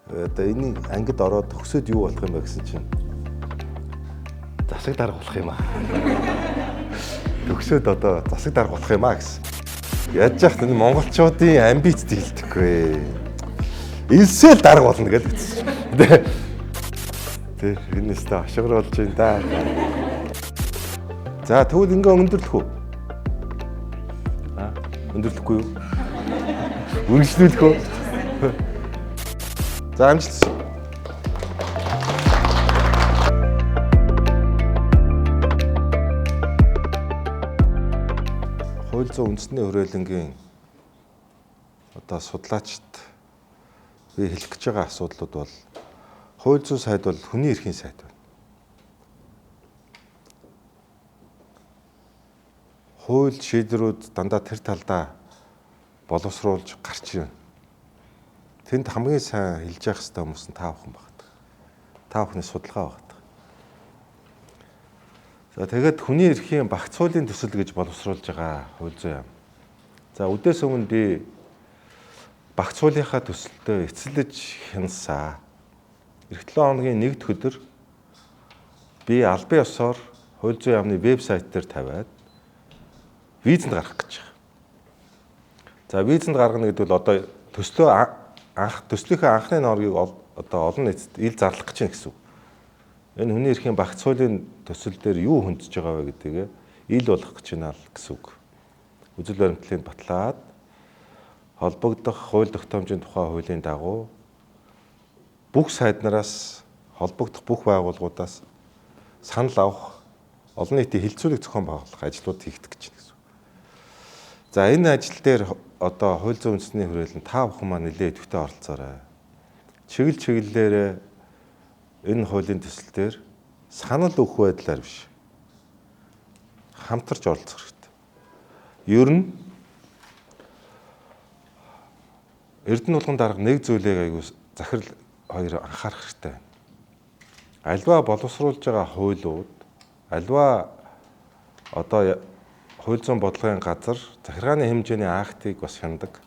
Одоо энэ ангид ороод төгсөөд юу болох юм бэ гэсэн чинь засаг дарга болох юм аа. Төгсөөд одоо засаг дарга болох юм аа гэсэн. Яаж яах вэ? Монголчуудын амбиц дийлдэхгүй. Илсэл дарга болно гэж хэлсэн. Тэр энэстэй ашигр болж байна да. За тэгвэл ингээ өндөрлөх үү? Өндөрлөхгүй юу? Үргэлжлүүлэх үү? За амжилт. Хууль зүйн үндэсний хүрээлэнгийн одоо судлаачид би хэлэх гэж байгаа асуудлууд бол хууль зүйн сайд бол хүний эрхийн сайд байна. Хууль шийдвэрүүд дандаа тэр талдаа боловсруулж гарч ирнэ. Тэнд хамгийн сайн хэлж явах хэрэгтэй хүмүүс нь та бүхэн багт. Та бүхний судалгаа багт. За тэгээд хүний эрхийн багц хуулийн төсөл гэж боловсруулж байгаа хууль зүйн яам. За үдээс өмнө би багц хуулийнхаа төсөлтөө эцэлж хянасаа. Эх 7 хоногийн 1-р өдөр би албан ёсоор хууль зүйн яамны вебсайт дээр тавиад визэнд гаргах гэж байна. За визэнд гаргана гэдэг бол одоо төслийнхээ анхны нооргийг одоо олон нийтэд ил зарлах гэж байна гэсэн үг. Энэ хүний эрхийн багц хуулийн төсөл дээр юу хөндөж байгаа вэ гэдгийг ил болгох гэж байна гэсэн үг. Үзэл баримтлалыг батлаад холбогдох хууль тогтоомжийн тухай хуулийн дагуу бүх сайднараас холбогдох бүх байгууллагуудаас санал авах олон нийтийн хилцүүлэг зохион байгуулах ажлууд хийгдэх гэж байна гэсэн үг. За энэ ажил дээр одоо хууль зүйн үндэсний хүрээлэн та бүхэн маань нэлээд идэвхтэй оролцоорой. Чиглэлээр энэ хуулийн төсөл дээр санал өгөх байдлаар биш. Хамтарч оролцох хэрэгтэй. Ер нь Эрдэнэ булган дарга нэг зүйлийг аягүй захирал хоёр анхаарах хэрэгтэй. Альва боловсруулж байгаа хуулиуд, альва одоо хууль зүйн бодлогын газар захиргааны хэмжээний актыг бас хяндаг.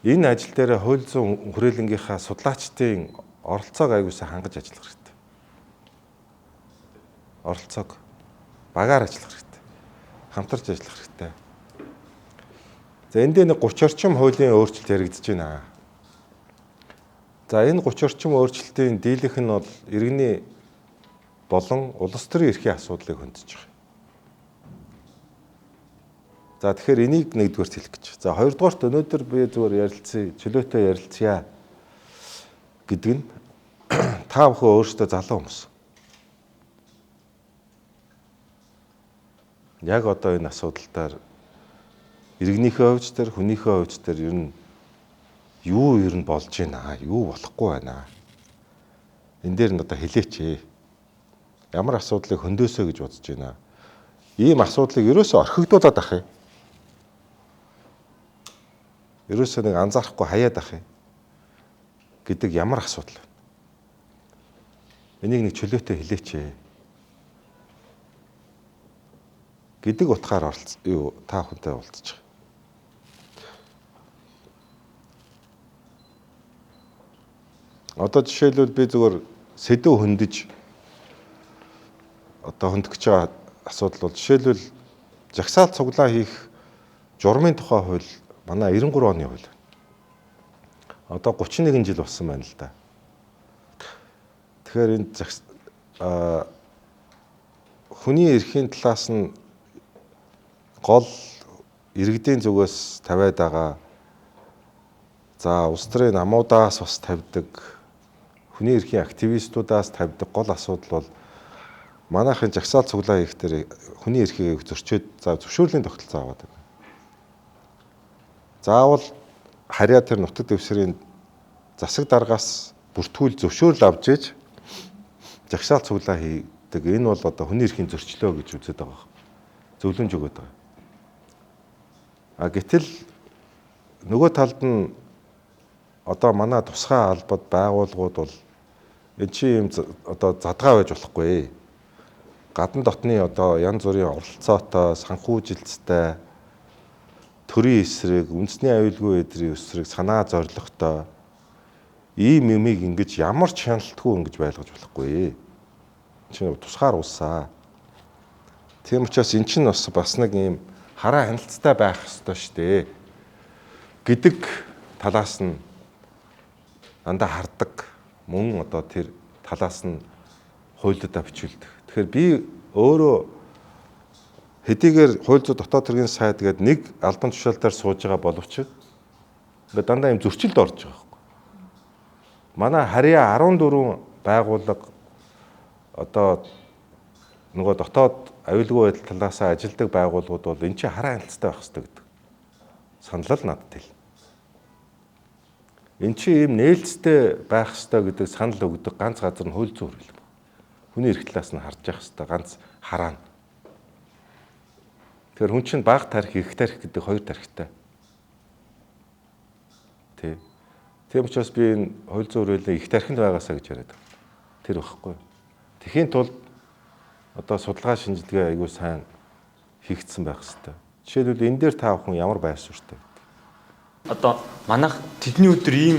Энэ ажил дээр хууль зүйн хүрээлэнгийнхаа судлаачдын оролцоог аягуулсаа хангаж ажиллах хэрэгтэй. Оролцоог багаар ажиллах хэрэгтэй. Хамтарч ажиллах хэрэгтэй. За энд дээр 30 орчим хуулийн өөрчлөлт яригдж байна. За энэ 30 орчим өөрчлөлтийн дийлэнх нь бол иргэний болон улс төрийн эрхийн асуудлыг хөндөж байгаа. За тэгэхээр энийг нэгдүгээрт хэлэх гэж. За хоёрдугаарт өнөөдөр би зүгээр ярилцъя, чөлөөтэй ярилцъя гэдэг нь та бүхэн өөрсдөө залуу хүмүүс. Яг одоо энэ асуудал дээр иргэнийхээ хувьд төр, хүнийхээ хувьд төр ер нь болж байна, юу болохгүй байна. Энэ дээр нь одоо хэлээч. Ямар асуудлыг хөндөсөө гэж бодож байна. Ийм асуудлыг ерөөсөө орхигдуулаад ах юм. Ерөөсөө нэг анзаарахгүй хаяад ах юм гэдэг ямар асуудал вэ? Энийг нэг чөлөөтэй хэлээч гэдэг утгаар та бүхэнтэй уулзаж байгаа. Одоо жишээлбэл би зүгээр сэдв хөндөж одоо хөндөж байгаа асуудал бол жишээлбэл жагсаал цуглаан хийх журмын тухай хууль манай 93 оны хууль. Одоо 31 жил болсон байна л да. Тэгэхээр энэ хүний эрхийн талаас нь гол иргэдийн зүгээс тавиад байгаа. За улс төрийн намуудаас бас тавьдаг, хүний эрхийн активистуудаас тавьдаг гол асуудал бол манайхын жагсаал цуглаан хийх дээр хүний эрхийг зөрчөөд зөвшөөрлийн тогтолцоо аваад байна. Заавал харьяа тэр нутаг дэвсгэрийн засаг даргаас бүртгүүл зөвшөөрөл авч иж жагсаал цуглаан хийдэг. Энэ бол одоо хүний эрхийн зөрчлөө гэж үздэг байгаа. Зөвлөмж өгöd байгаа. Гэтэл нөгөө талд нь одоо манай тусгай албад байгууллагууд бол энэ чи юм одоо задгаа байж болохгүй. Гадна дотны одоо янз бүрийн оролцоотой, санхүүжилттэй, төрийн эсрэг, үндэсний аюулгүй эдрийн эсрэг санаа зорилготой ийм юмыг ингэж ямар ч хяналтгүй ингэж байлгаж болохгүй. Чинь тусгаар уусаа. Тийм учраас эн чинь бас нэг ийм хараа хяналттай байх ёстой шүү дээ гэдэг талаас нь дандаа хардаг. Мөн одоо тэр талаас нь хуулиудаа бичүүлдэг. Тэгэхээр би өөрөө хэдийгээр хууль зүйн дотоод хэргийн сайд гэдэг нэг албан тушаалтаар сууж байгаа боловч ингээд дандаа ийм зөрчилд орж байгаа. Манай харьяа 14 байгууллага одоо нөгөө дотоод аюулгүй байдал талаас ажилдаг байгууллагууд бол эн чинь хараа хяналттай байх хэрэгтэй гэдэг санал л надад тэл. Эн чинь ийм нээлттэй байх хэрэгтэй гэдэг санал өгдөг ганц газар нь хууль зүйн хөргөл. Хүний эрх талаас нь харж явах хэрэгтэй ганц хараа. Тэгэхээр хүн чинь бага тарих, их тарих гэдэг хоёр тарихтай. Тэ. Тийм учраас би энэ хууль зүйн хөргөлийн их тархинд байгаасаа гэж яриад байна. Тэр багхгүй. Тэхийн тулд одоо судалгаа шинжилгээ аягүй сайн хийгдсэн байх хэрэгтэй. Жишээлбэл энэ дээр та бүхэн ямар байр суурьтай? Одоо манайх тэдний өдөр ийм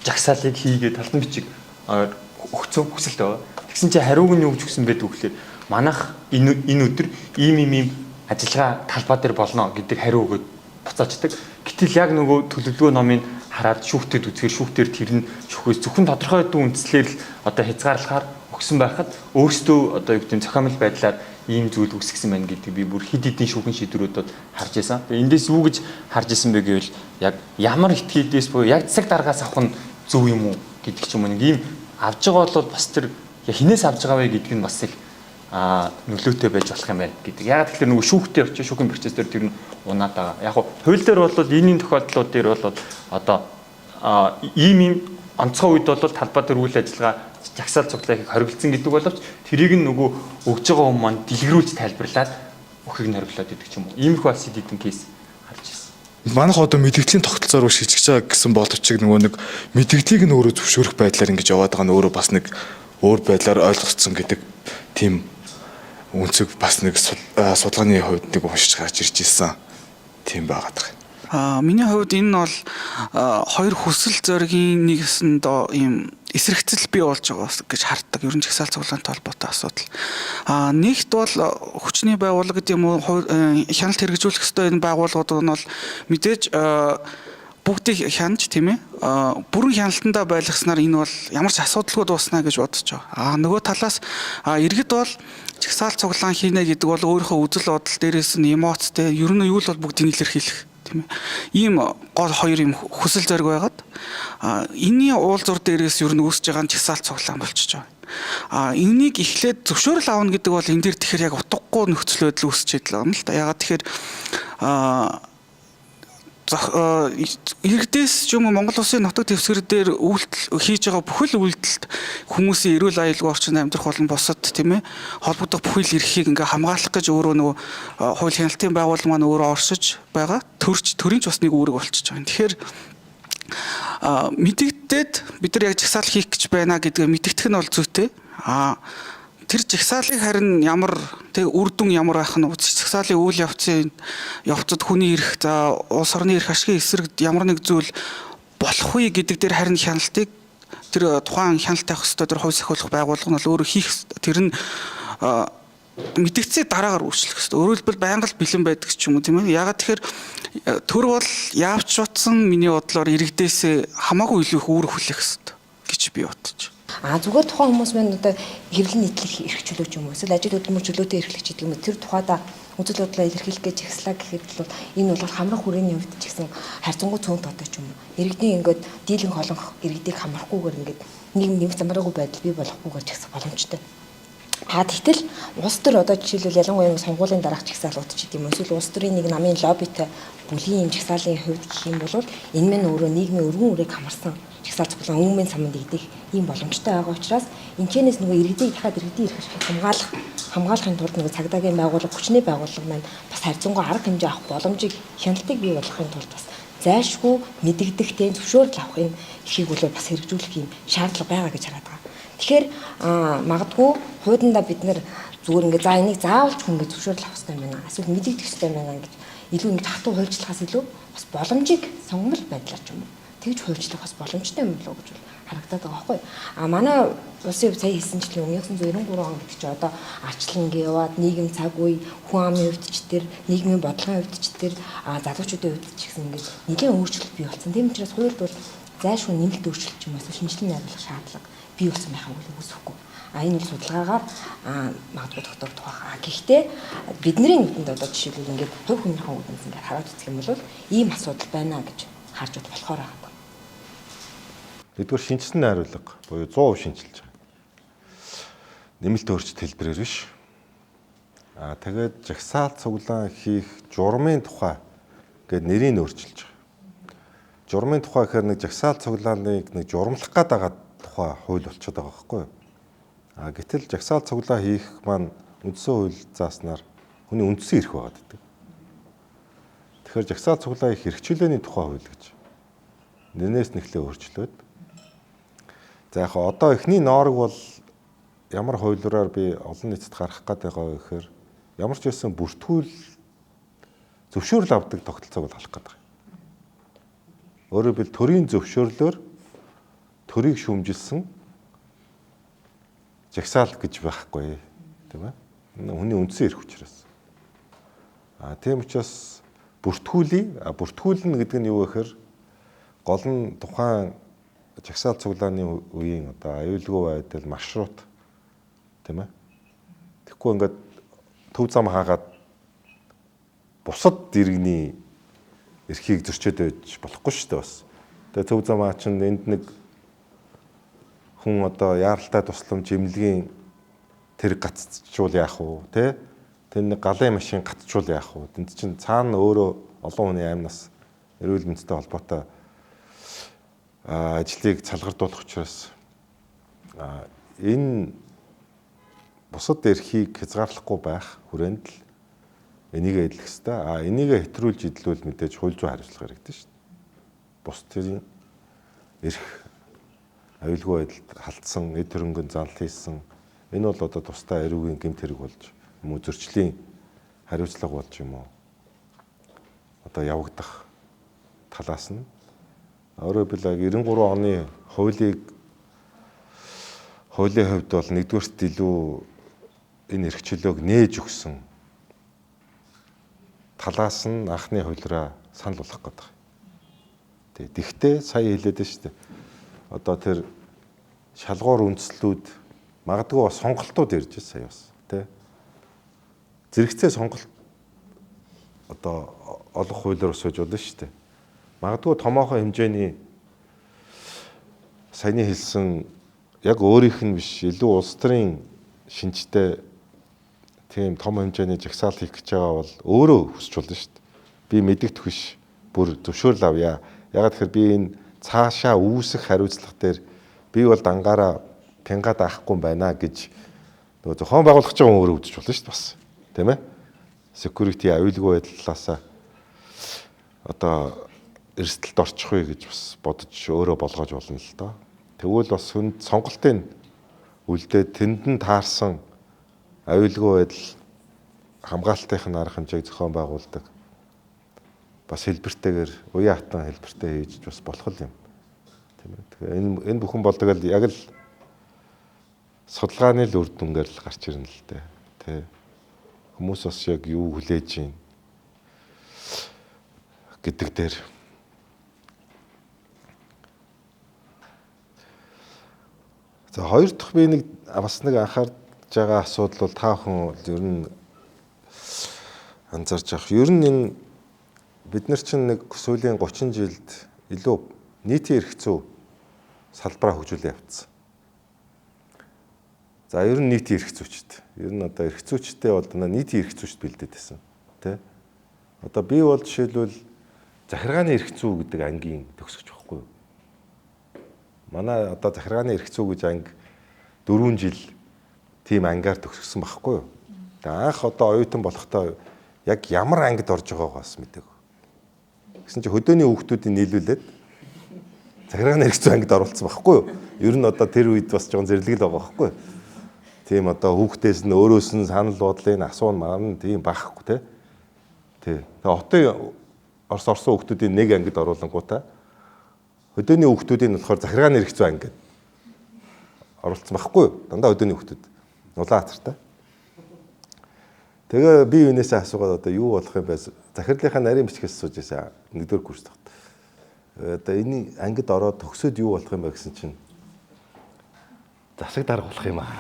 жагсаалыг хийгээд талдан бичиг өгцөө хүсэлт байгаа. Тэгсэн чинь хариуг нь юу гэж өгсөн байдаг вэ гэхээр манайх энэ өдөр ийм ажиллагаа талбай дээр болно гэдэг хариу өгөөд буцаачдаг. Гэтэл яг нөгөө төлөвлөгөө номыг хараад шүүхтэд үзэхээр шүүхтэр тэр нь шүүхээс зөвхөн тодорхой хэдэн үндслээр л одоо хязгаарлахаар өгсөн байхад өөрсдөө одоо юу гэдэг нь зохиомжтой байдлаар ийм зүйл үүсгэсэн байна гэдэг би бүр хэд хэдэн шүүхэн шийдвэрүүдэд харж байсан. Тэгээ эндээс юу гэж харж исэн бэ гэвэл яг ямар итгэлээс буюу яг цаг дараагаас авах нь зөв юм уу гэдэг ч юм уу нэг ийм авж байгаа бол бас тэр хинээс авж байгаа вэ гэдэг нь бас их нөлөөтэй байж болох юм байна гэдэг. Яг тэгэхээр нөгөө шүүхтэй очиж шүүхийн процесс дээр тэр нь унаад байгаа. Яг хууль дээр бол энэний тохиолдлууд дээр бол одоо ийм онцгой үед бол талбай дээр үйл ажиллагаа жагсаал цуглаахыг хориглосон гэдэг боловч тэрийг нь нөгөө өгж байгаа хүмүүс маань дэлгэрүүлж тайлбарлаад өхийг нь хориглоод идэг ч юм уу. Иймэрхүү бас хэдэн кейс харж ирсэн. Манайх одоо мэдгэдлийн тогтолцоор шийдэж байгаа гэсэн боловч нөгөө нэг мэдгэдлийг нь өөрөө зөвшөөрөх байдлаар ингэж яваад байгаа нь өөрөө бас нэг өөр байдлаар ойлгогдсон гэдэг тийм үнцэг бас нэг судалгааны хувьд нэг уншиж гарч ирж ирсэн. Тийм байгаад байгаа. Миний хувьд энэ бол хоёр хүсэл зоригийн нэгсэн доо ийм эсрэгцэл бий болж байгаа гэж харддаг. Ер нь жагсаал цуглаантай холбоотой асуудал. Нэгт бол хүчний байгууллага гэдэг юм уу хяналт хэрэгжүүлэх ёстой энэ байгууллагууд нь бол мэдээж бүгдийг хянаж тийм ээ бүрэн хяналтандаа байлгаснаар энэ бол ямар ч асуудалгүй дуусна гэж бодож байгаа. Нөгөө талаас иргэд бол жагсаал цуглаан хийнэ гэдэг бол өөрийнхөө үзэл бодол дээрээс нь эмоцтэй ер нь юу л бол бүгдийг илэрхийлэх тийм ээ. Ийм гол хоёр юм хүсэл зориг байгаад энэний уулзвар дээрээс ер нь үүсэж байгаа нь жагсаал цуглаан болчихж байгаа. Энийг эхлээд зөвшөөрөл авна гэдэг бол энэ дээр тэгэхээр яг утгагүй нөхцөл байдал үүсчихэд л байна л да. Ягаад тэгэхээр иргэдээс ч юм уу Монгол улсын нутаг дэвсгэр дээр үйлдэл хийж байгаа бүхэл үйлдэлд хүмүүсийн эрүүл аюулгүй орчинд амьдрах болон босод тийм ээ холбогдох бүхэл эрхийг ингээ хамгаалах гэж өөрөө нөгөө хууль хяналтын байгууллага маань өөрөө оршиж байгаа төрийн ч бас нэг үүрэг болчихж байгаа. Тэгэхээр мэдэгдээд бид нар яг жагсаал хийх гэж байна гэдгээ мэдэгдэх нь бол зүйтэй. Тэр жагсаалыг харин ямар тэг үр дүн ямар байх нь жагсаалын үйл явцад хүний эрх за улс орны эрх ашигын эсрэг ямар нэг зүйл болох вэ гэдэг дээр харин хяналтыг тэр тухайн хяналт авах ёстой тэр хувь сахиулах байгууллага нь өөрөө хийх тэр нь мэдэгцээ дараагаар үйлчлэх ёстой. Өөрөөр хэлбэл байнга л бэлэн байдаг ч юм уу тийм ээ. Ягаад тэгэхээр төр бол яавч утсан миний бодлоор иргэдээс хамаагүй илүү их үүрэг хүлээх ёстой гэж би бодож. Зүгээр тухайн хүмүүс маань одоо хэвлэл нийтлэх эрх чөлөөч юм уу? Эсвэл ажил хөдөлмөр чөлөөтэй эрхлэгч гэдэг юм уу? Тэр тухайда үзэл бодлоо илэрхийлэх гэж ихслаа гэхэд бол энэ бол хамрах хүрээний үед ч гэсэн харьцангуй цөөн тоотой ч юм уу? Иргэдийн ингээд дийлэн холонх иргэдийг хамрахгүйгээр ингээд нэг замраагүй байдал бий болохгүйгээр ч гэсэн боломжтой. Тэгтэл улс төр одоо жишээлбэл ялангуяа сонгуулийн дараах жагсаалууд ч гэдэм үү? Эсвэл улс төрийн нэг намын лоббитой бүлгийн юм жагсаалын хувьд гэх юм бол энэ мань өөрөө нийгмийн өргөн үрийг хамарсан жагсаал цуглаан өмнө саманд игдэх ийм боломжтой байгаа учраас энэчнээс нөгөө иргэдийг дахиад иргэдийн эрх ашиг хамгаалахын тулд нөгөө цагдаагийн байгууллага хүчний байгууллага маань бас харьцангуй арга хэмжээ авах боломжийг хяналтыг бий болгохын тулд бас зайлшгүй мэдэгдэхтэй зөвшөөрөл авахын эрхийг бол бас хэрэгжүүлэх юм шаардлага байгаа гэж хараад байгаа. Тэгэхээр магадгүй хуудандаа бид нэр зүгээр ингээ за энийг заавалч хүн ингээ зөвшөөрөл авах хэрэгтэй байна. Эсвэл мэдэгдэх хэрэгтэй байна гэж илүү нэг татуу хуульчлахаас илүү бас боломжийг сонгомжтой байдлаар ч юм уу тэгж хуульчлах бас боломжтой юм болов уу гэж харагдаад байгаа байхгүй. А манай улсын хувьд сая хэлсэнчлэн 1993 он гэдэг чинь одоо арчлан ингээ яваад нийгэм цаг үе, хүн амын хувьд ч тэр нийгмийн бодлогын хувьд ч тэр залуучуудын хувьд ч гэсэн ингээ нэлээд өөрчлөлт бий болсон. Тийм учраас хуульд бол зайлшгүй нэмэлт өөрчлөлт юм эсвэл шинжилгээ найруулах шаардлага бий болсон байхаа үгүйсэхгүй. Энэ бол судалгаагаар магадгүй тогтоогдох байна. Гэхдээ бидний нүдэнд одоо жишээлбэл ингээд хувь хүнийхээ үднээс ингээд хараад үзэх юм бол ийм асуудал байна гэж харж бод болохоор байгаа. Нэгдүгээр шинжилсэн найруулга буюу 100% шинжилж байгаа. Нэмэлт өөрчлөлт хэлбэрээр биш. Тэгээд жагсаал цуглаан хийх журмын тухай гэдэг нэрийг өөрчилж байгаа. Журмын тухай гэхээр нэг жагсаал цуглааныг нэг журмлах гээд байгаа тухай хууль болчиход байгаа байхгүй юу? Гэтэл жагсаал цуглаа хийх маань үндсэн хууль зааснаар хүний үндсэн эрх байгаад байдаг. Тэгэхээр жагсаал цуглаа хийх эрхчлөөний тухай хууль гэж нэрнээс нэхлээ өөрчлөөд. За яг одоо эхний ноорог бол ямар хуулиураар би олон нийтэд гаргах гээд байгаа вэ гэхээр ямар ч байсан бүртгүүл зөвшөөрөл авдаг тогтолцоог бол халах гээд байгаа. Өөрөөр хэлбэл төрийн зөвшөөрлөөр төрийг шүүмжилсэн жагсаал гэж байхгүй тийм ээ. Хүний үндсэн эрх учраас. Тийм учраас бүртгүүлнэ гэдэг нь юу гэхээр гол нь тухайн жагсаал цуглааны үеийн одоо аюулгүй байдал маршрут тийм ээ. Тэгэхгүй ингээд төв зам хаагаад бусад иргэний эрхийг зөрчөөд байж болохгүй шүү дээ бас. Тэгээ төв замаа чинь энд нэг хүн одоо яаралтай тусламж эмнэлгийн тэр гацчвал яах вэ те? Тэр нэг галын машин гацчвал яах вэ? Тэнд чинь цаана өөрөө олон хүний амнаас эрүүл мэндтэй холбоотой ажлыг цалгардуулах учраас энэ бусад эрхийг хязгаарлахгүй байх хүрээнд л энийг эдлэх хэвээр. Энийг хэтрүүлж идлүүл мэдээж хууль зүйн хариуцлага хэрэгтэй шүү дээ. Бусдын эрх аюулгүй байдалд халтсан, эд хөрөнгөнд зал хийсэн энэ бол одоо тусдаа эрүүгийн гэмт хэрэг болж юм уу зөрчлийн хариуцлага болж юм уу одоо явагдах талаас нь өөрөөр хэлбэл 93 оны хуулийн хувьд бол нэгдүгээрт илүү энэ эрхчлөөг нээж өгсөн талаас нь анхны хуулиараа санал болгох гэдэг. Тэгтээ сая хэлээд байна шүү дээ. Одоо тэр шалгуур үндслүүд магадгүй бас сонголтууд ирж байна сая бас тий. Зэрэгцээ сонголт одоо олох хуулиар сууж болно шүү дээ. Магадгүй томоохон хэмжээний саяны хэлсэн яг өөрийнх нь биш илүү улс төрийн шинжтэй тийм том хэмжээний жагсаал хийх гэж байгаа бол өөрөө хүсч болно шүү дээ. Би мэдэгдэх биш бүр зөвшөөрөл авъя. Ягаад гэхээр би энэ цаашаа үүсэх хариуцлага дээр би бол дангаараа пянгаад авахгүй байна гэж нөгөө зохион байгуулах гэж байгаа өөрөө үзэж болно шүү дээ бас. Тийм ээ? Security аюулгүй байдал талаасаа одоо эрсдэлд орчих вэ гэж бас бодож өөрөө болгож болно л доо. Тэгвэл бас сонголтын үлдээд тэнд нь таарсан аюулгүй байдал хамгаалтын арга хэмжээг зохион байгуулдаг. Бас хэлбэртэйгээр уян хатан хэлбэртэй хийж бас болох юм. Тийм ээ. Тэгэхээр энэ бүхэн болдог л яг л судалгааны л үр дүнгээр л гарч ирнэ л дээ. Тэ. Хүмүүс бас яг юу хүлээж байна гэдэг дээр. За хоёр дахь би нэг бас нэг анхаарч байгаа асуудал бол та бүхэн ер нь анзарч авах. Ер нь энэ бид нар чинь нэг сүүлийн 30 жилд илүү нийтийн эрх зүй салбараа хөгжүүлээ явцсан. За ер нь нийтийн эрх зүйчд. Ер нь одоо эрх зүйчтэй бол нийтийн эрх зүйчд бэлдээд байсан. Тэ? Одоо би бол жишээлбэл захиргааны эрх зүй гэдэг ангийн төгсгч байхгүй юу? Манай одоо захиргааны эрх зүй гэж анги 4 жил тийм ангиар төгсгсөн байхгүй юу? Тэгээ анх одоо оюутан болохдоо яг ямар ангид орж байгааг бас мэдээгүй. Гэсэн чинь хөдөөний хүүхдүүдийг нийлүүлээд захиргааны эрх зүй ангид оруулсан байхгүй юу? Ер нь одоо тэр үед бас жоохон зэрлэг л байгаа байхгүй юу? Тийм одоо хүүхдээс нь өөрөөс нь санал бодлын асуун маань тийм багхгүй те. Тэгээ хотын орсон хүүхдүүдийн нэг ангид оруулангуудаа Хөдөөний хүүхдүүдийн болохоор захиргааны эрх зүй анги гэдэг оролцсон байхгүй юу? Дандаа хөдөөний хүүхдүүд. Улаанхаартай. Тэгээ би юунээсээ асуугаад одоо юу болох юм бэ? Захирлынхаа нарийн бичгээс сууж байсан. Нэгдүгээр курс тагт. Одоо энэ ангид ороод төгсөөд юу болох юм бэ гэсэн чинь засаг дарга болох юм аа.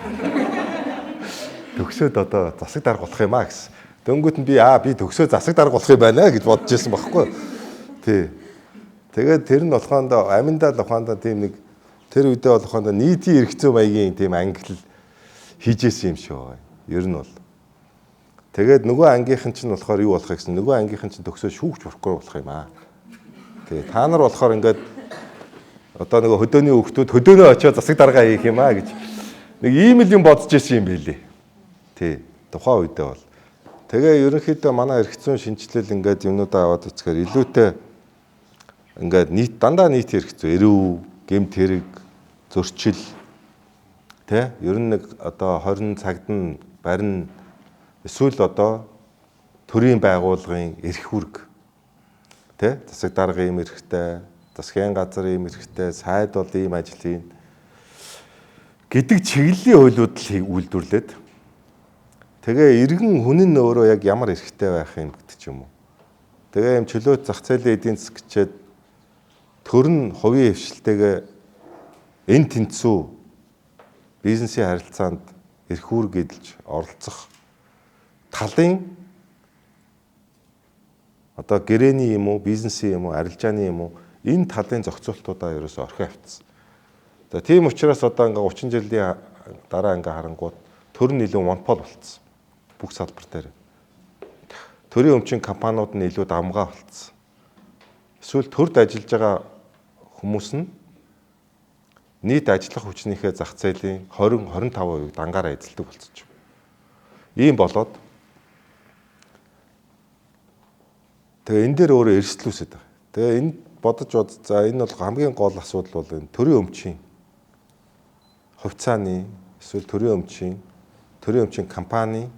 Төгсөөд одоо засаг дарга болох юм аа гэсэн. Дөнгөт нь би төгсөө засаг дарга болох юм байна гэж бодож ирсэн байхгүй. Тий. Тэгээд тэр нь болохондоо аминдаа л ухаандаа тийм нэг тэр үедээ болохондоо нийтийн эрх зүй маягийн тийм ангилал хийжсэн юм шиг байна. Ер нь бол. Тэгээд нөгөө ангийнхан чинь болохоор юу болох гэсэн нөгөө ангийнхан чинь төгсөө шүүгч прокурор болох юм аа. Тий. Та нар болохоор ингээд одоо нөгөө хөдөөний хүүхдүүд хөдөөнөө очиод засаг дарга хийх юм аа гэж нэг ийм л юм бодож ирсэн юм билий. Тий. Тухайн үедээ бол. Тэгээ ерөнхийдөө манай эрх зүйн шинжилэл ингээд юмнуудаа аваад үзэхээр илүүтэй ингээд дандаа нийт эрх зүй, эрүү, гэмт хэрэг, зөрчил тэ ер нь нэг одоо 20 цагт нь барин эсвэл одоо төрийн байгууллагын эрх үүрэг тэ засаг дарга ийм эрхтэй, засгийн газар ийм эрхтэй, сайд бол ийм ажил хийн гэдэг чиглэлийн хуулиуд л үйлдвэрлээд тэгээ иргэн хүн нь өөрөө яг ямар эрхтэй байх юм гэдэг ч юм уу. Тэгээ юм чөлөөт зах зээлийн эдийн засаг гэчээд төр нь хувийн хвшилтэйгээ эн тэнцүү бизнесийн харилцаанд эрх үүрэг эдэлж оролцох талын одоо гэрээний юм уу, бизнесийн юм уу, арилжааны юм уу энэ талын зохицуултуудаа ерөөсөөр орхио авцсан. За тийм учраас одоо ингээ 30 жилийн дараа ингээ харангууд төр нь илүү монопол болцсон. Бүх салбар дээр. Төрийн өмчийн компаниуд нь илүү дамгаа болцсон. Эсвэл төрд ажиллаж байгаа хүмүүс нь нийт ажиллах хүчнийхээ зах зээлийн 20-25% дангаараа эзэлдэг болчихсон. Ийм болоод тэгээ энэ дээр өөрөө эрсдэл үүсэж байгаа. Тэгээ энэ бодож за энэ бол хамгийн гол асуудал бол энэ төрийн өмчийн хувьцааны эсвэл төрийн өмчийн компани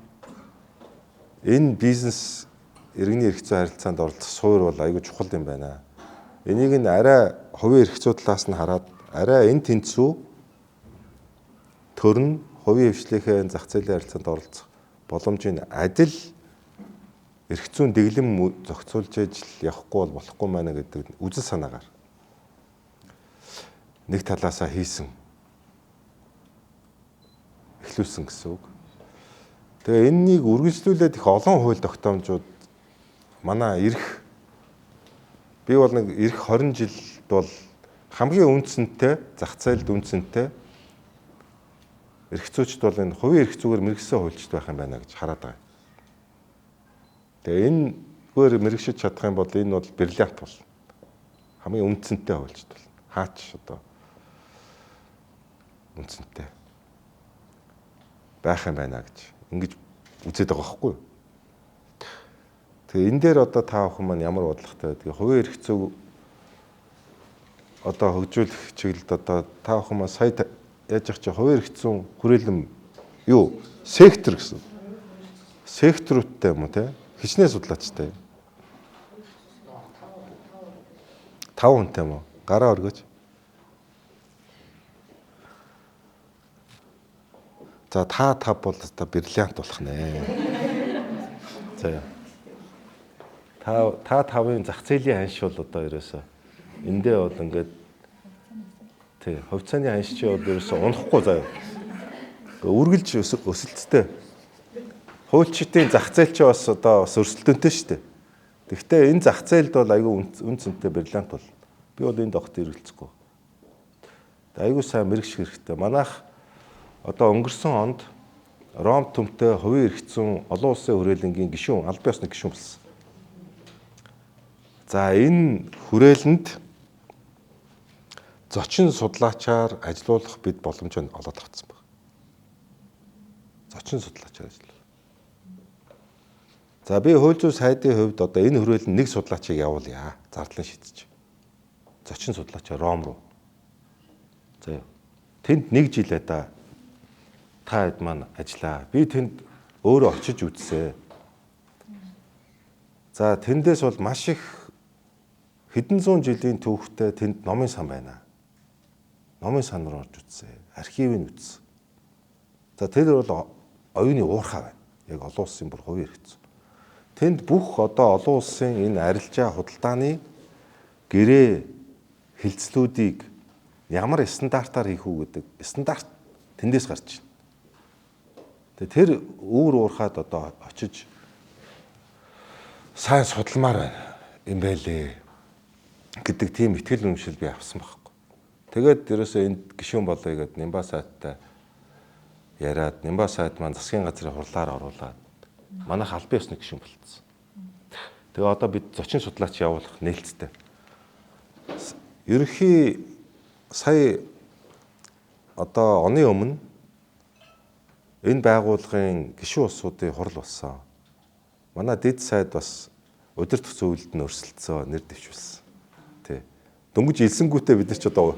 энэ бизнес иргэний эрх зүй харилцаанд оролцох суур бол аюул чухал юм байна. Энийг нь арай хувийн эрх зүй талаас нь хараад арай эн тэнцүү төр нь хувийн хвшлийнхээ зах зээлийн харилцаанд оролцох боломжийн адил эрх зүйн дэглэм зохицуулж ижил явахгүй бол болохгүй маа гэдэг үзэл санаагаар нэг талаасаа хийсэн эхлүүлсэн гэсэн үг. Тэгээ энэнийг үргэлжлүүлээд их олон хууль тогтоомжууд манай би бол нэг эх 20 жилд бол хамгийн үндсэнтэй зах зээлд үндсэнтэй эрх зүйчд бол энэ хувийн эрх зүйгээр мэрэгсэн хуульчд байх юм байна гэж хараад байгаа. Тэгээ энэгээр мэрэгшиж чадах юм бол энэ бол бриллиант бол хамгийн үндсэнтэй хуульчд бол хаач одоо үндсэнтэй байх юм байна гэж ингэж үзээд байгаа байхгүй юу? Тэгээ энэ дээр одоо та бүхэн маань ямар бодлоготой байдгийг хувийн эрх зүй одоо хөгжүүлэх чиглэлд одоо та бүхэн маань сая яаж явах чи хувийн эрх зүйн хүрээлэн юу сектор гэсэн секторуудтай юм уу те хичнээн судлаачтай 5 хүнтэй юм уу гараа өргөж за та бол одоо бриллиант болох нэ. За. Та тавын зах зээлийн ханш бол одоо ерөөсөө эндээ бол ингээд тий хувьцааны ханш чи бол ерөөсөө унахгүй заяа. Үргэлж өсөлттэй. Хуульчдын зах зээл чи бас одоо бас өрсөлдөөнтэй шүү дээ. Гэхдээ энэ зах зээлд бол айгүй үнцэнтэй бриллиант бол. Би бол энд огт эргэлцэхгүй. Айгүй сайн мэрэгших хэрэгтэй. Манайх одоо өнгөрсөн онд Ром төмтэй хувийн эрх зүйн олон улсын хүрээлэнгийн гишүүн, албан ёсны гишүүн болсон. За энэ хүрээлэнд зочин судлаачаар ажилуулах бид боломжийг олоод авсан байна. Зочин судлаачаар ажиллах. За би хууль зүйн сайдын хувьд одоо энэ хүрээлэнд нэг судлаачийг явуулъя. Зардлан шийдэж. Зочин судлаачаар Ром руу. За тэнд 1 жилээ та хэд маань ажиллаа. Би тэнд өөрөө очиж үзсэн. За тэндээс бол маш их хэдэн зуун жилийн түүхтэй тэнд номын сан байна. Номын сан руу орж үзсэн. Архивыг үзсэн. За тэр бол оюуны уурхай байна. Яг олон улсын бүр хувийн хэрэгцээ. Тэнд бүх одоо олон улсын энэ арилжаа худалдааны гэрээ хилцлүүдийг ямар стандартаар хийх үү гэдэг стандарт тэндээс гарч байна. Тэгээ тэр үүр уурхаад одоо очиж сайн судалмаар байна юм байлээ гэдэг тийм ихтгэл үнэмшил би авсан байхгүй. Тэгээд ерөөсөө энд гишүүн болоё гэдэг Нимба сайттай яриад Нимба сайт маань засгийн газрын хурлаар оруулаад манайх албан ёсны гишүүн болцсон. Тэгээ одоо бид зочин судлаач явуулах нээлттэй. Ерөнхий сая одоо оны өмнө энэ байгууллагын гишүүн улсуудын хурал болсон. Манай дэд сайд бас удирдах зөвлөлд нь өрсөлдсөн, нэр дэвшүүлсэн. Тий. Дөнгөж илсэнгүүтээ бид нар ч одоо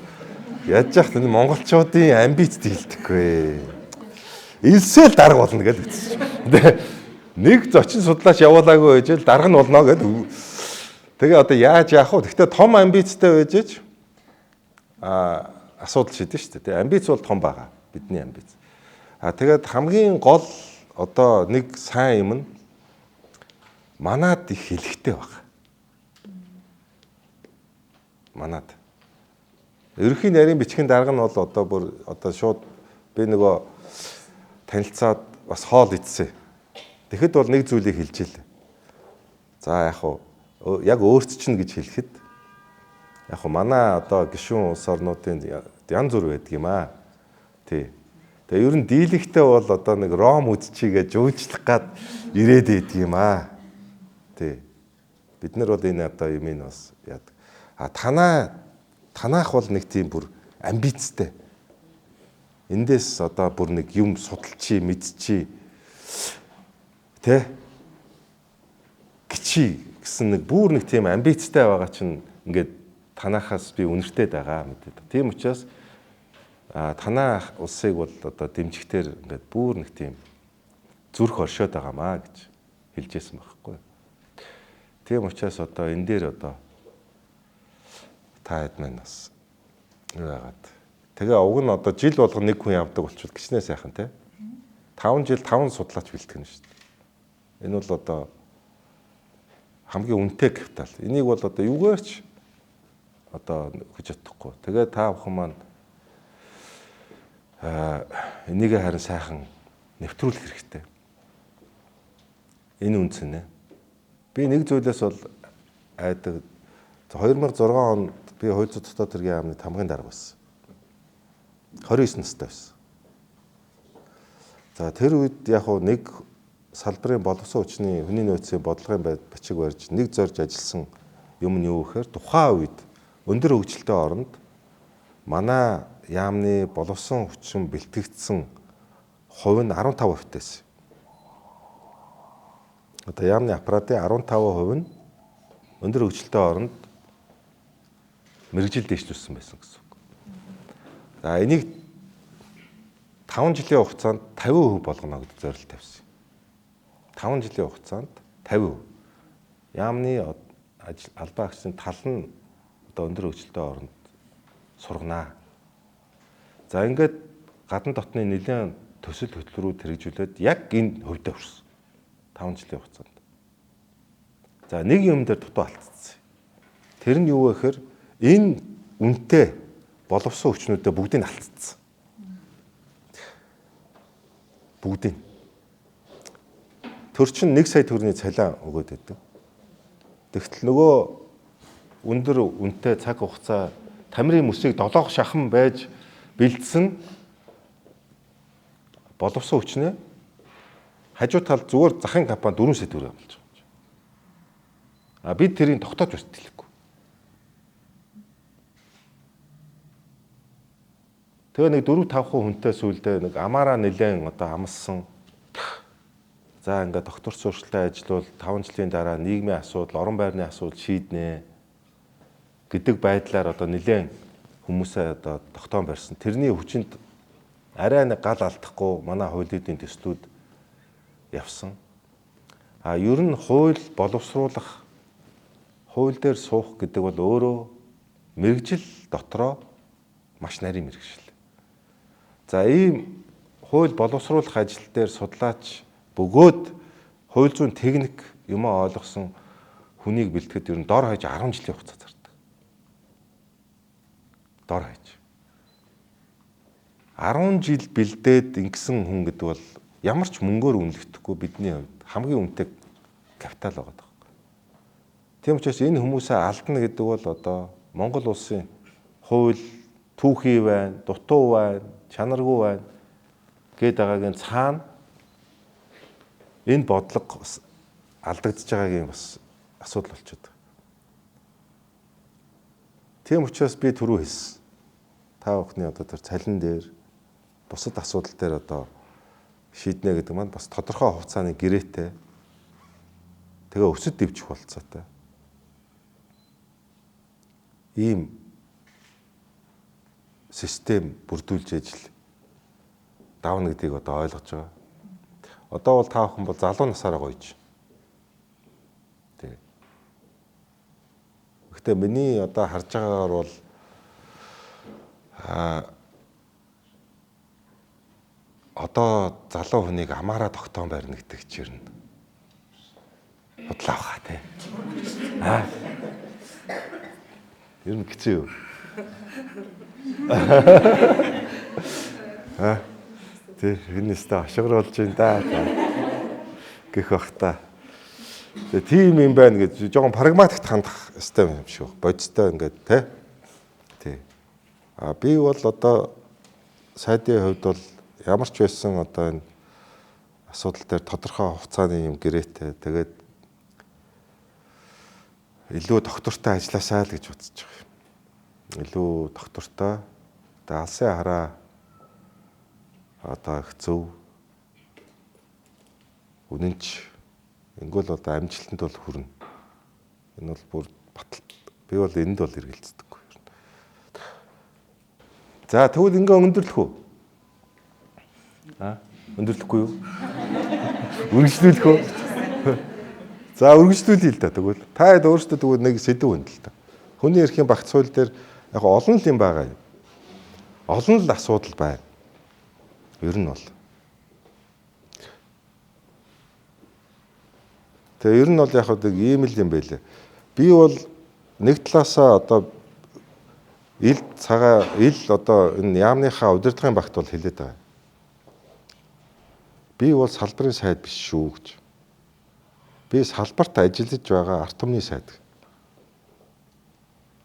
яаж яах вэ? Монголчуудын амбицд хилдэхгүй. Илсэл дарга болно гэж үзсэн. Нэг зочин судлаач явуулаагүй байж л дарга нь болно гэдэг. Тэгээ одоо яаж яах вэ? Гэхдээ том амбицтай байж ич асуудал шийдэн шүү дээ. Амбиц бол том байгаа. Бидний амбиц. Тэгээд хамгийн гол одоо нэг сайн юм нь манад их хэлэхтэй баг. Манад. Ерөнхий нарийн бичгийн дарга нь бол одоо бүр одоо шууд би нөгөө танилцаад бас хоол идсэн. Тэгэхэд бол нэг зүйлийг хэлж ийлээ. За яг хуу яг өөрт чинь гэж хэлэхэд яг хуу манай одоо гишүүн улс орнуудын янз бүр байдаг юм аа. Тий. Тэгээ ер нь дийлэгтэй бол одоо нэг ром үдчигээ жуулчлах гад ирээд идэг юм аа. Тий. Бид нар бол энэ одоо юм ин бас яадаг. Танаах бол нэг тийм бүр амбицтай. Эндээс одоо бүр нэг юм судалчи, мэдчи тэ гिची гэсэн нэг бүр нэг тийм амбицтай байгаа чинь ингээд танаахаас би үнэртэй байгаа мэдээд. Тийм учраас танаа улсыг бол одоо дэмжихтэр ингээд бүр нэг тийм зүрх оршоод байгаамаа гэж хэлжсэн байхгүй. Тийм учраас одоо энэ дээр одоо та хэд маань бас юу яагаад. Тэгээ уг нь одоо жил болгон нэг хүн явдаг болчихвол гिचнээ сайхан те. 5 жил 5 судлаач бэлтгэнэ шүү дээ. Энэ бол одоо хамгийн үнэтэй капитал. Энийг бол одоо юугаарч одоо хүч чадахгүй. Тэгээ та бүхэн маань энийг харин сайхан нэвтрүүлэх хэрэгтэй. Энэ үнцэнэ. Би нэг зүйлээс бол айдаг 2006 онд би хууль зүйн дотоод хэргийн яамны хамгийн дарга байсан. 29 настай байсан. За тэр үед яг нэг салбарын боловсон хүчний хүний нөөцийн бодлогын бичиг барьж нэг зорж ажилласан юм нь юу гэхээр тухайн үед өндөр хөгжилтэй оронд манай яамны боловсон хүчин бэлтгэгдсэн хувь нь 15% байсан. Одоо яамны аппаратын 15% нь өндөр хөгжилтэй оронд мэрэгжил дэвшлүүлсэн байсан гэсэн үг. За энийг 5 жилийн хугацаанд 50% болгоно гэдэг зорилт тавьсан. 5 жилийн хугацаанд 50%. Яамны албан агчийн тал нь одоо өндөр хөгжилтэй оронд сурганаа. За ингээд гадна дотны нэлээд төсөл хөтөлбөрүүд хэрэгжүүлээд яг энэ хувьд хүрсэн. 5 жилийн хугацаанд. За нэг юм дээр дутуу алдсан. Тэр нь юу вэ гэхээр энэ үнэтэй боловсон хүчнүүдэд бүгдийг нь алдсан. Бүгдийг. Төр чинь 1 сая төгрөгийн цалин өгөөд байдаг. Тэгтэл нөгөө өндөр үнэтэй цаг хугацаа тамирын мөсийг 7 шахан байж бэлдсэн боловсон хүчнээ хажуу талд зүгээр захын компани 4 сая төгрөг болж байгаа. Бид тэрийг тогтоож үлдээхгүй. Тэгээ нэг 4-5 хүнтэй сүулдэ нэг амаараа нэлээд одоо амссан. За ингээд доктор сурчлаа ажиллавал 5 жилийн дараа нийгмийн асуудал, орон байрны асуудал шийднэ гэдэг байдлаар одоо нэлээд хүмүүсээ одоо тогтоон барьсан. Тэрний хүчинд арай нэг гал алдахгүй манай хуулийн төслүүд явсан. Ер нь хууль боловсруулах хууль дээр суух гэдэг бол өөрөө мэрэгжил дотроо маш нарийн мэрэгжил. За ийм хууль боловсруулах ажил дээр судлаач бөгөөд хууль зүйн техник юм ойлгосон хүнийг бэлтгэхэд ер нь дор хаяж 10 жилийн хугацаа зардаг. Дор хаяж 10 жил бэлдээд ингэсэн хүн гэдэг бол ямар ч мөнгөөр үнэлэгдэхгүй бидний хувьд хамгийн үнэтэй капитал байгаа даа. Тийм учраас энэ хүмүүсээ алдна гэдэг бол одоо Монгол улсын хууль түүхий байна, дутуу байна, чанаргүй байна гээд байгаагийн цаана энэ бодлого бас алдагдж байгаагийн бас асуудал болчиход байна. Тийм учраас би түрүү хэлсэн. Та бүхний одоо тэр цалин дээр бусад асуудал дээр одоо шийднэ гэдэг маань бас тодорхой хугацааны гэрээтэй тэгээ өсөд дэвжих болцоотой. Ийм систем бүрдүүлж ажил давна гэдгийг одоо ойлгож байгаа. Одоо бол та бүхэн бол залуу насаараа гоёж. Тэг. Гэхдээ миний одоо харж байгаагаар бол одоо залуу хүнийг амаараа тогтоон барина гэдэг чинь бодлоо хаа тий. Ер нь хэцүү юу? Тэр энэстэй ашигр болж байна да. Гэх бах та. Тэгээ тийм юм байна гэж жоохон прагматикт хандах ёстой юм шиг байна. Бодистой ингээд тий. Би бол одоо сайдын хувьд бол ямар ч байсан одоо энэ асуудал дээр тодорхой хугацааны юм гэрээтэй тэгээд илүү доктортой ажилласаа л гэж бодож байгаа юм. Илүү доктортой тэгээд алсын хараа одоо их зөв үнэнч ингүүл одоо амжилтанд бол хүрнэ. Энэ бол бүр батал. Би бол энд бол эргэлздэггүй. За тэгвэл ингээ өндөрлөх үү? Өндөрлөхгүй юу? Үргэлжлүүлэх үү? За үргэлжлүүлъя л да тэгвэл. Та хэд өөрсдөө тэгвэл нэг сэдв байна л да. Хүний эрхийн багц хууль дээр яг олон л юм байгаа юм. Олон л асуудал байна. Ер нь бол. Тэгээ ер нь бол яг нэг ийм л юм байлээ. Би бол нэг талаасаа одоо ил одоо энэ яамныхаа удирдлагын багт бол хэлээд байгаа. Би бол салбарын сайд биш шүү гэж. Би салбарт ажиллаж байгаа ард түмний сайд.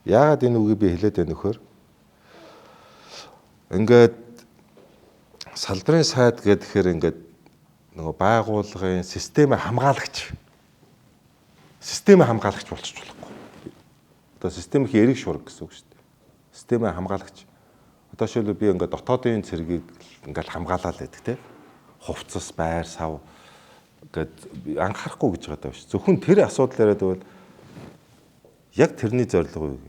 Яагаад энэ үгийг би хэлээд байна нөхөр? Ингээд салбарын сайд гэхээр ингээд нөгөө байгууллагын системээ хамгаалагч болчих болохгүй. Одоо системийн эрэг шуурга гэсэн үг шүү дээ. Системээ хамгаалагч. Одоо шилбэл би ингээд дотоодын цэргийг ингээд хамгаалаад байдаг тийм. Хувцас, байр, сав гэд анхаарахгүй гэж байгаа даа биш. Зөвхөн тэр асуудал яриад бол яг тэрний зорилго юу?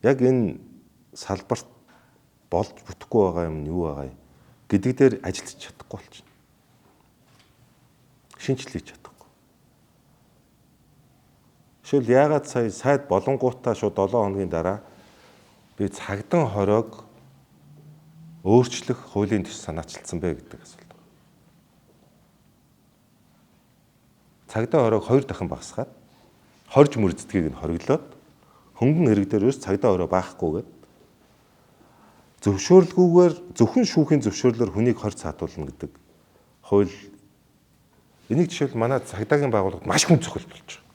Яг энэ салбарт болж бүтэхгүй байгаа юм нь юу байгаа юм гэдэг дээр ажиллаж чадахгүй болчихно. Шинжлэл хийж чадахгүй. Жишээл яагаад сая сайд болонгуудаа шууд 7 хоногийн дараа би цагдсан хориог өөрчлөх хуулийн төс санаачилсан бэ гэдэг асуулт. Цагдаа хориог 2 дахин багасгаад хорж мөрөздгийг нь хориглоод хөнгөн хэрэг дээр ерөөс цагдаа хороо баахгүйгээд зөвшөөрлгүйгээр зөвхөн шүүхийн зөвшөөрлөөр хүнийг хорь цаатуулна гэдэг хууль. Энийг жишээл манай цагдаагийн байгууллагад маш хүн цохол болж байгаа.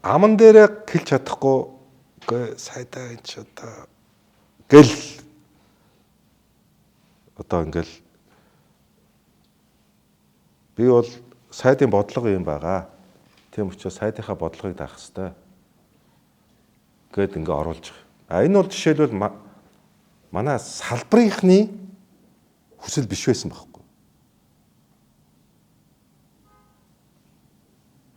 Аман дээрээ хэлж чадахгүй сайдаа энэ ч гэл одоо ингээл би бол сайдын бодлого юм байгаа. Тийм учраас сайдынхаа бодлогыг даах хэрэгтэй гэд ингээ оруулж байгаа. Энэ бол жишээлбэл манай салбарынхны хүсэл биш байсан байхгүй.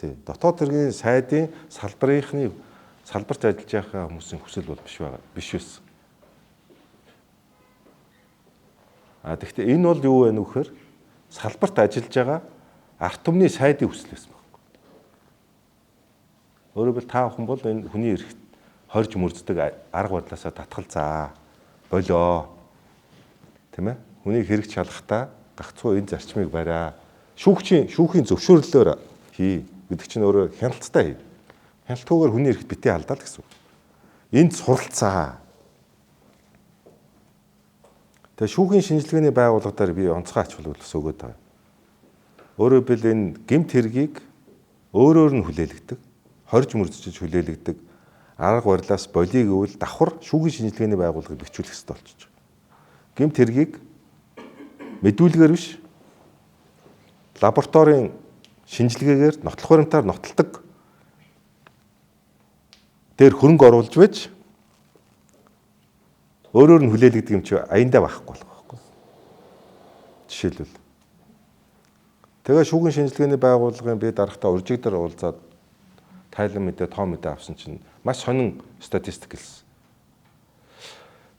Тэ дотоод хэргийн сайдын салбарынхны салбарт ажиллаж байгаа хүмүүсийн хүсэл бол биш байсан. Тэгэхдээ энэ бол юу вэ нөхөр? Салбарт ажиллаж байгаа ард түмний сайдын хүсэл байсан байхгүй. Өөрөөр хэлбэл та бүхэн бол энэ хүний эрхт хорж мөрддөг арга барилаасаа татгалзаа. Болоо. Тийм ээ? Хүнийг хэрэгч шалгахдаа гагцхүү энэ зарчмыг бариа. Шүүхийн зөвшөөрлөөр хий гэдэг чинь өөрөө хяналттай хий. Хяналтгүйгээр хүний эрхт битээ алдаа л гэсэн үг. Энд суралцаа. Тэгээ шүүхийн шинжилгээний байгууллагаар би онцгой ач холбогдол өгөөд байгаа. Өөрөөр хэлбэл энэ гэмт хэргийг өөрөөр нь хүлээлгдэг, хорж мөрдөж хүлээлгдэг арга барилаас болийг гэвэл давхар шүүхийн шинжилгээний байгууллагыг бичүүлэх ёстой болчихж байгаа. Гэмт хэргийг мэдүүлгээр биш лабораторийн шинжилгээгээр нотлох баримтаар нотолдог дээр хөрөнгө оруулж байж өөрөөр нь хүлээлгдэг юм чи аяндаа байхгүй болох байхгүй. Жишээлбэл тэгээ шүүхийн шинжилгээний байгууллагын би дарахтаа уржиг дээр уулзаад тайлан мэдээ, тоо мэдээ авсан чинь маш сонин статистик хэлсэн.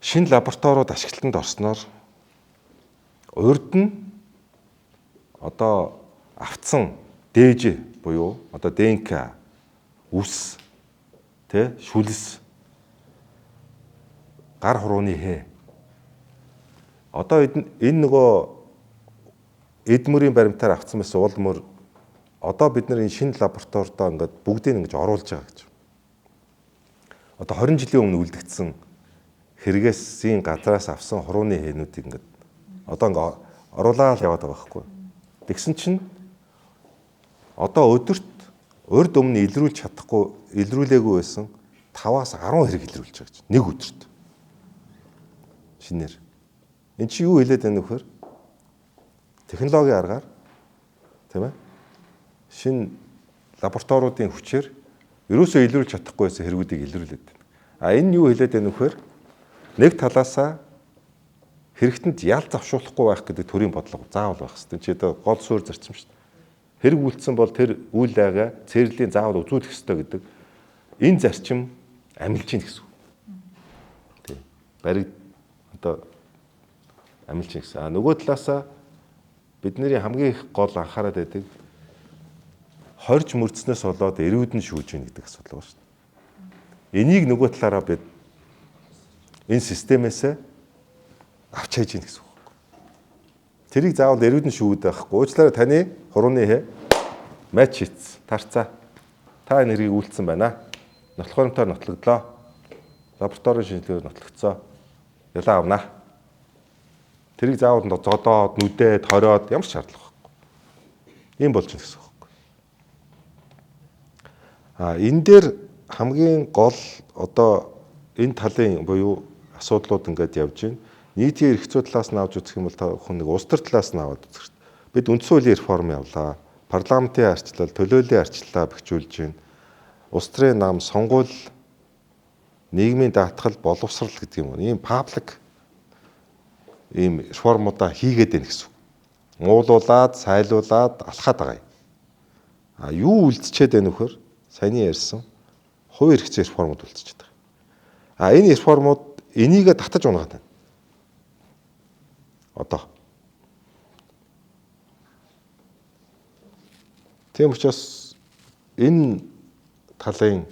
Шинэ лабораториуд ашиглалтанд орсноор урд нь одоо автсан ДЖ буюу одоо ДНК, үс, тэ шүлс, гар хурууны хээ. Одоо энэ нөгөө эдмөрийн баримтаар авсан байсан уулмөр одоо бид нар энэ шинэ лабораторидоо ингээд бүгдийг ингэж оруулж байгаа гэж. Одоо 20 жилийн өмнө үлдэгдсэн хэрэгээсийн газраас авсан хурууны хээнүүдийг ингээд одоо ингээд оруулаад яваад байгаа байхгүй. Тэгсэн чинь одоо өдөрт урд өмнө илрүүлж чадахгүй, илрүүлээгүй байсан 5-аас 10 хэрэг илрүүлж байгаа гэж. Нэг өдөрт. Шинээр. Энд чи юу хэлээд байна вөхөр? Технологийн аргаар тийм ээ? Шинэ лабораториудын хүчээр ерөөсөө илрүүлж чадахгүй байсан хэрэгүүдийг илрүүлээд байна. А энэ юу хэлээд байна вөхөр? Нэг талаасаа хэрэгтэнд ял завшуулахгүй байх гэдэг төрийн бодлого заавал байх хэрэгтэй. Чи одоо гол суурь зарчим шүү дээ. Хэрэг үйлдсэн бол тэр үйл айгаа цэрэлийн заавал үзүүлэх ёстой гэдэг энэ зарчим амилж ийн гэсэн үг. Тий. Бариг одоо амилж ийн гэсэн. А нөгөө талаасаа бидний хамгийн их гол анхаарал байдаг хорж мөрдснөөс болоод эрүүд нь шүүж ийн гэдэг асуудал байна шүү дээ. Энийг нөгөө талаараа бид энэ системээс авч хайж ийн гэсэн үг. Тэрийг заавал эрүүд нь шүүгээд байхгүй. Уучлаарай таны хурууны хэ матч хийц тарцаа. Та энэ хэргийг үйлдсэн байна. Нотлох баримтаар нотлогдлоо. Лабораторийн шинжилгээгээр нотлогдсон. Ялаа авнаа. Тэрийг заавал зодоод, нүдээд, хориод ямар ч шаардлага байхгүй. Ийм болж байна гэсэн үг. Энэ дээр хамгийн гол одоо энэ талын буюу асуудлууд ингээд явж байна. Нийтийн эрх зүй талаас нь авч үзэх юм бол та хүн нэг улс төр талаас нь аваад үзэх хэрэгтэй. Бид үндсэн хуулийн реформ явлаа. Парламентын арчлал, төлөөллийн арчлалаа бэхжүүлж байна. Улс төрийн нам, сонгуул, нийгмийн даатгал, боловсрал гэдэг юм. Ийм паблик ийм реформудаа хийгээд байна гэсэн үг. Муулуулад, сайлуулад, алхаад байгаа юм. Юу үлдчихэд байна вөхөр? Саяны ярьсан хувийн эрх зүйн реформуд үлдчихэд байгаа. Энэ реформуд энийгээ татаж унгаад байна. Одоо. Тийм учраас энэ талын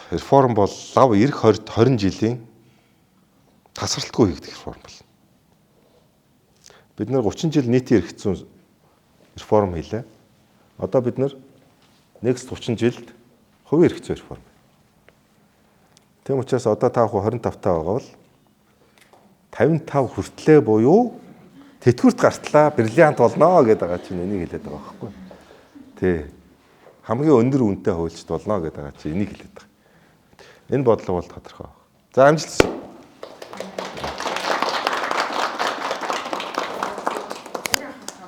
реформ бол лав эх 20 жилийн тасралтгүй хийгдэх реформ болно. Бид нар 30 жил нийтийн эрх зүйн реформ хийлээ. Одоо бид нар next 30 жилд хувийн эрх зүйн реформ. Тийм учраас одоо та 25 таа байгаа бол 55 хүртлээ буюу тэтгэврт гартлаа бриллиант болно гэдэг байгаа чинь энийг хэлээд байгаа байхгүй. Тий. Хамгийн өндөр үнэтэй хуульчд болно гэдэг байгаа чинь энийг хэлээд байгаа. Энэ бодлого бол тодорхой байна. За амжилт.